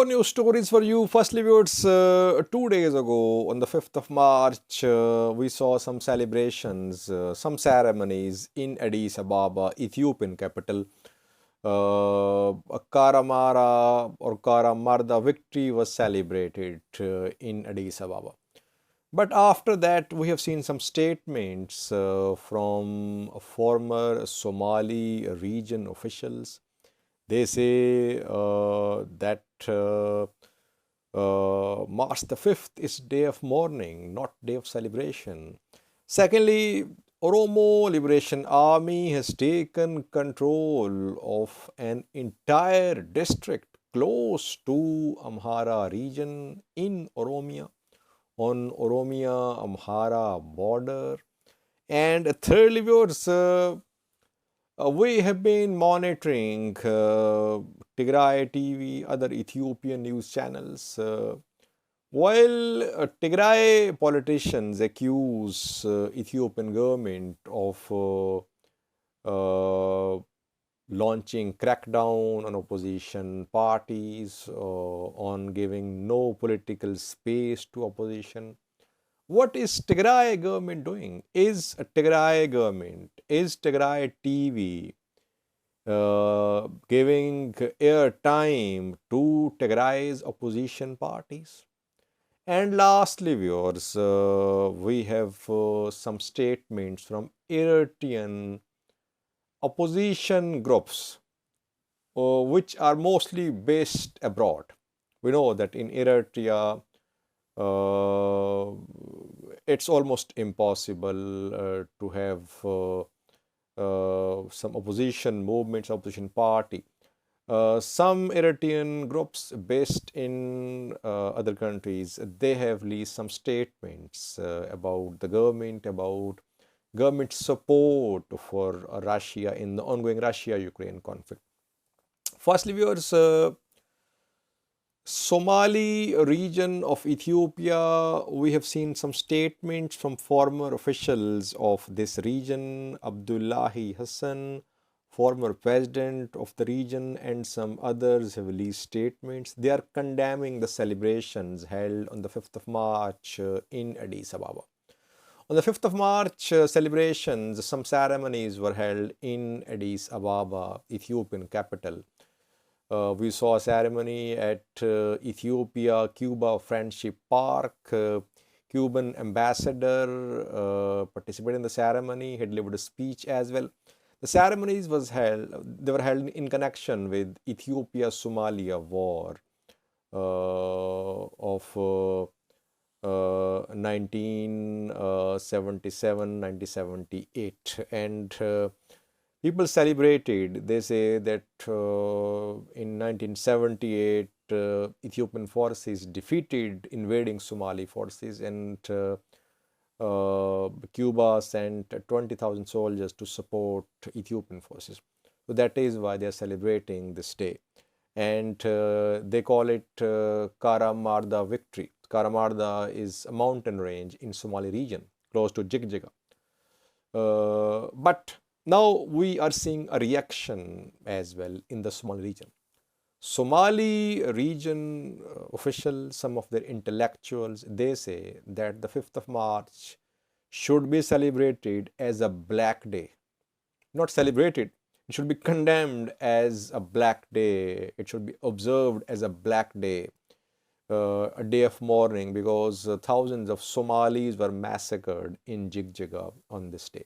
Four news stories for you. Firstly, viewers, 2 days ago, on the 5th of March, we saw some celebrations, some ceremonies in Addis Ababa, Ethiopian capital. A Karamardha victory was celebrated in Addis Ababa. But after that, we have seen some statements from former Somali region officials. They say that March the 5th is day of mourning, not day of celebration. Secondly, Oromo Liberation Army has taken control of an entire district close to Amhara region in Oromia, on Oromia-Amhara border. And thirdly, viewers, we have been monitoring Tigray TV, other Ethiopian news channels. While Tigray politicians accuse Ethiopian government of launching crackdown on opposition parties, on giving no political space to opposition. What is Tigray government doing? Is Tigray TV giving airtime to Tigray's opposition parties? And lastly, viewers, we have some statements from Eritrean opposition groups, which are mostly based abroad. We know that in Eritrea, it's almost impossible to have some opposition movements, opposition party. Some Eritrean groups based in other countries, they have released some statements about the government, about government support for Russia in the ongoing Russia-Ukraine conflict. Firstly, viewers, Somali region of Ethiopia, we have seen some statements from former officials of this region, Abdullahi Hassan, former president of the region, and some others have released statements. They are condemning the celebrations held on the 5th of March in Addis Ababa. On the 5th of March celebrations, some ceremonies were held in Addis Ababa, Ethiopian capital. We saw a ceremony at Ethiopia-Cuba Friendship Park. Cuban ambassador participated in the ceremony, had delivered a speech as well. The ceremonies they were held in connection with Ethiopia-Somalia war of 1977-1978, and people celebrated. They say that in 1978, Ethiopian forces defeated invading Somali forces, and Cuba sent 20,000 soldiers to support Ethiopian forces. So that is why they are celebrating this day. And they call it Karamardha victory. Karamardha is a mountain range in Somali region, close to Jigjiga. But now we are seeing a reaction as well in the Somali region. Somali region officials, some of their intellectuals, they say that the 5th of March should be celebrated as a black day. Not celebrated, it should be condemned as a black day. It should be observed as a black day, a day of mourning, because thousands of Somalis were massacred in Jigjiga on this day.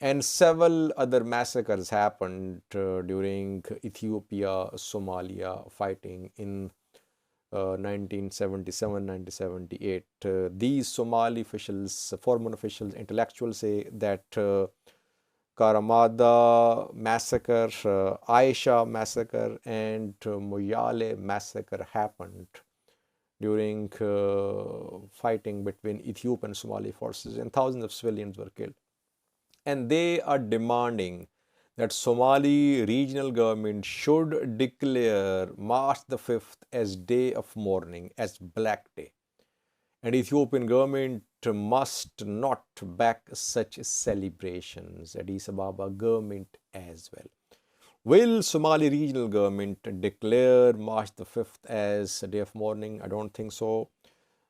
And several other massacres happened during Ethiopia-Somalia fighting in 1977-1978. These Somali officials, former officials, intellectuals say that Karamardha massacre, Aisha massacre, and Moyale massacre happened during fighting between Ethiopian and Somali forces, and thousands of civilians were killed. And they are demanding that Somali regional government should declare March the 5th as day of mourning, as Black Day. And Ethiopian government must not back such celebrations, Addis Ababa government as well. Will Somali regional government declare March the 5th as a day of mourning? I don't think so.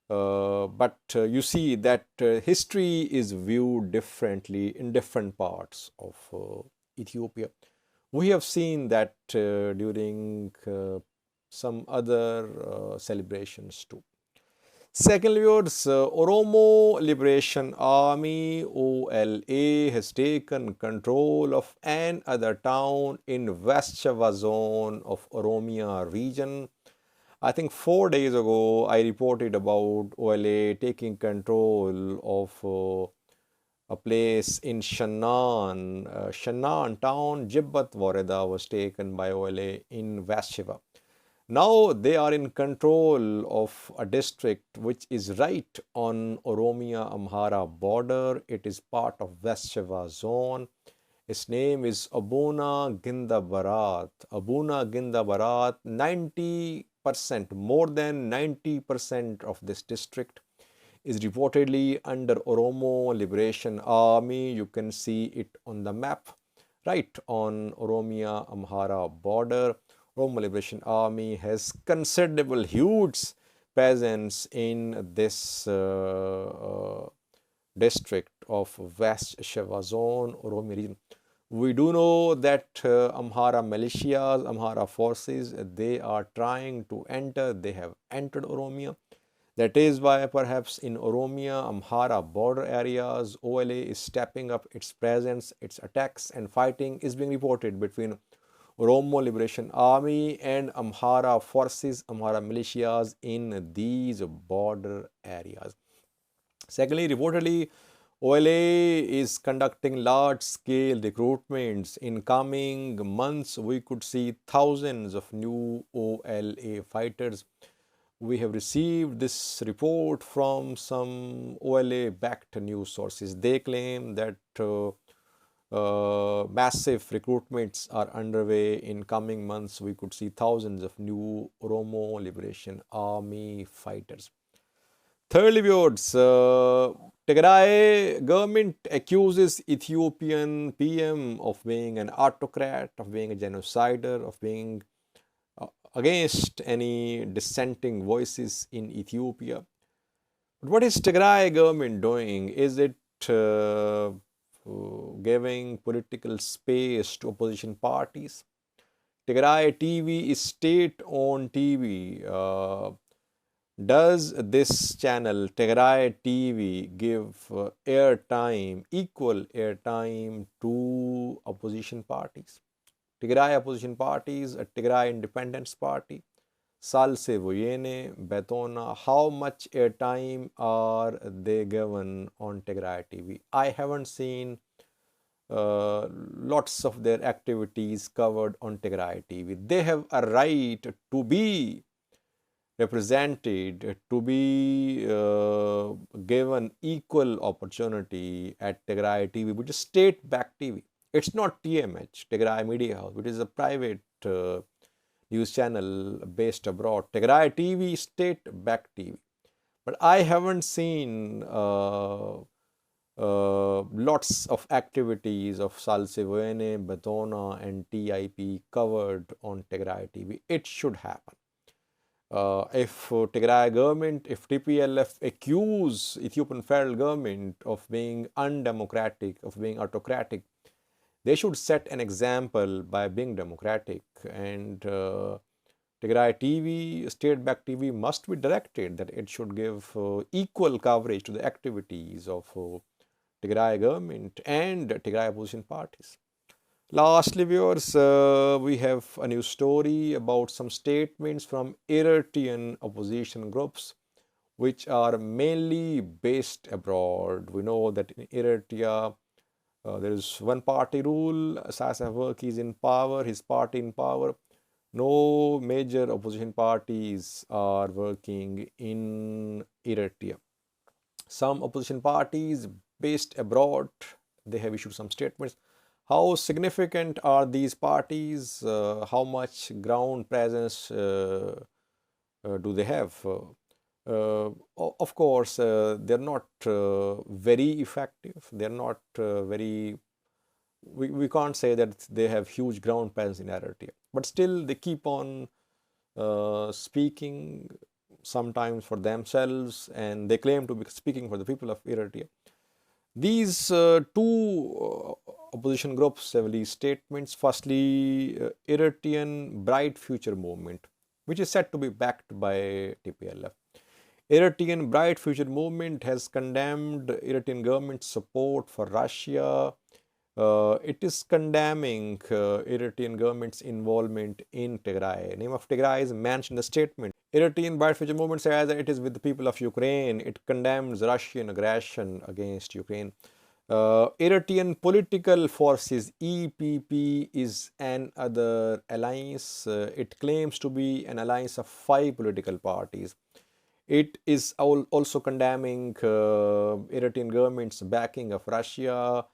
But you see that history is viewed differently in different parts of Ethiopia. We have seen that during some other celebrations too. Secondly, Oromo Liberation Army OLA has taken control of another town in West Shava zone of Oromia region. I think 4 days ago I reported about OLA taking control of a place in Shannan. Shannan town, Jibbat Wareda was taken by OLA in West Shiva. Now they are in control of a district which is right on Oromia Amhara border. It is part of West Shiva zone. Its name is Abuna Gindabarat. Abuna Gindabarat, 90%, more than 90% of this district is reportedly under Oromo Liberation Army. You can see it on the map, right on Oromia Amhara border. Oromo Liberation Army has considerable, huge presence in this district of West Sheva zone, Oromia region. We do know that Amhara militias, Amhara forces, they are trying to enter, they have entered Oromia. That is why perhaps in Oromia, Amhara border areas, OLA is stepping up its presence, its attacks and fighting is being reported between Oromo Liberation Army and Amhara forces, Amhara militias in these border areas. Secondly, reportedly, OLA is conducting large-scale recruitments. In coming months, we could see thousands of new OLA fighters. We have received this report from some OLA-backed news sources. They claim that massive recruitments are underway. In coming months, we could see thousands of new Oromo Liberation Army fighters. Thirdly, viewers, Tigray government accuses Ethiopian PM of being an autocrat, of being a genocider, of being against any dissenting voices in Ethiopia. But what is Tigray government doing? Is it giving political space to opposition parties? Tigray TV is state-owned TV. Does this channel, Tigray TV, give airtime, equal airtime to opposition parties? Tigray opposition parties, a Tigray Independence Party, Salse Voyene, Betona, how much airtime are they given on Tigray TV? I haven't seen lots of their activities covered on Tigray TV. They have a right to be represented, to be given equal opportunity at Tigray TV, which is state-backed TV. It's not TMH, Tigray Media House, which is a private news channel based abroad. Tigray TV, state-backed TV. But I haven't seen lots of activities of Salsevene, Betona and TIP covered on Tigray TV. It should happen. If Tigray government, if TPLF accuse Ethiopian federal government of being undemocratic, of being autocratic, they should set an example by being democratic. And Tigray TV, state-backed TV must be directed that it should give equal coverage to the activities of Tigray government and Tigray opposition parties. Lastly, viewers, we have a new story about some statements from Eritrean opposition groups which are mainly based abroad. We know that in Eritrea, there is one party rule. Isaias Afwerki is in power, his party in power. No major opposition parties are working in Eritrea. Some opposition parties based abroad, they have issued some statements. How significant are these parties? How much ground presence do they have? Of course, they're not very effective. They're not very we can't say that they have huge ground presence in Eritrea. But still, they keep on speaking, sometimes for themselves, and they claim to be speaking for the people of Eritrea. These two opposition groups have released statements. Firstly, Eritrean Bright Future Movement, which is said to be backed by TPLF. Eritrean Bright Future Movement has condemned Eritrean government's support for Russia. It is condemning Eritrean government's involvement in Tigray. Name of Tigray is mentioned in the statement. Eritrean Bright Future Movement says that it is with the people of Ukraine. It condemns Russian aggression against Ukraine. Eritrean Political Forces (EPP) is another alliance. It claims to be an alliance of 5 political parties. It is also condemning Eritrean government's backing of Russia.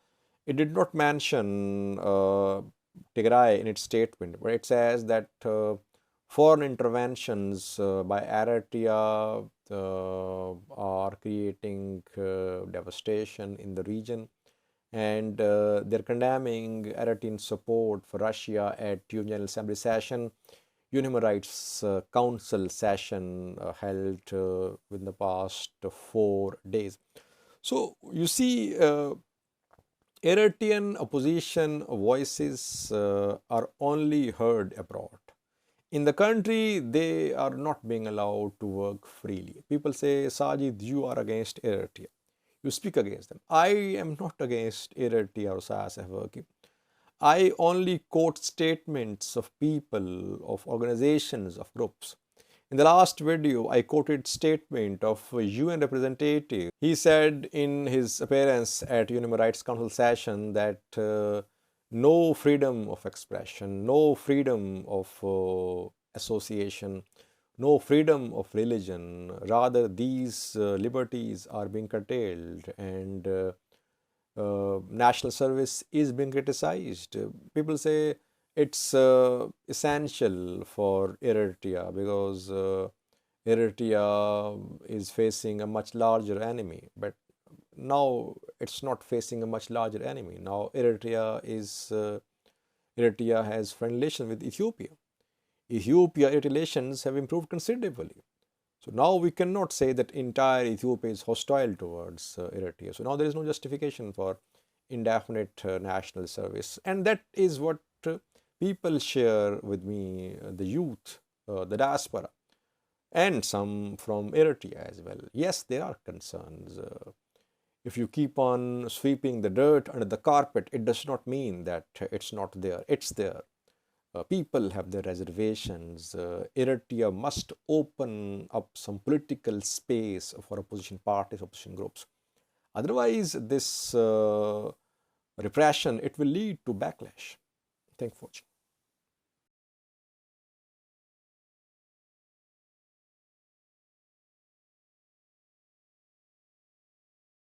It did not mention Tigray in its statement, but it says that foreign interventions by Eritrea are creating devastation in the region, and they're condemning Eritrean support for Russia at UN General Assembly session, UN Human Rights Council session held within the past 4 days. So you see, Eritrean opposition voices are only heard abroad. In the country, they are not being allowed to work freely. People say, Sajid, you are against Eritrea. You speak against them. I am not against Eritrea or SASF working. I only quote statements of people, of organizations, of groups. In the last video, I quoted statement of a UN representative. He said in his appearance at Human Rights Council session that no freedom of expression, no freedom of association, no freedom of religion. Rather, these liberties are being curtailed, and national service is being criticized. People say it's essential for Eritrea because Eritrea is facing a much larger enemy. But now it's not facing a much larger enemy. Now Eritrea has friendly relations with Ethiopia. Ethiopia relations have improved considerably. So now we cannot say that entire Ethiopia is hostile towards Eritrea. So now there is no justification for indefinite national service. And that is what people share with me, the youth, the diaspora, and some from Eritrea as well. Yes, there are concerns. If you keep on sweeping the dirt under the carpet, it does not mean that it's not there. It's there. People have their reservations. Eritrea must open up some political space for opposition parties, opposition groups. Otherwise, this repression, it will lead to backlash. Thank you for watching.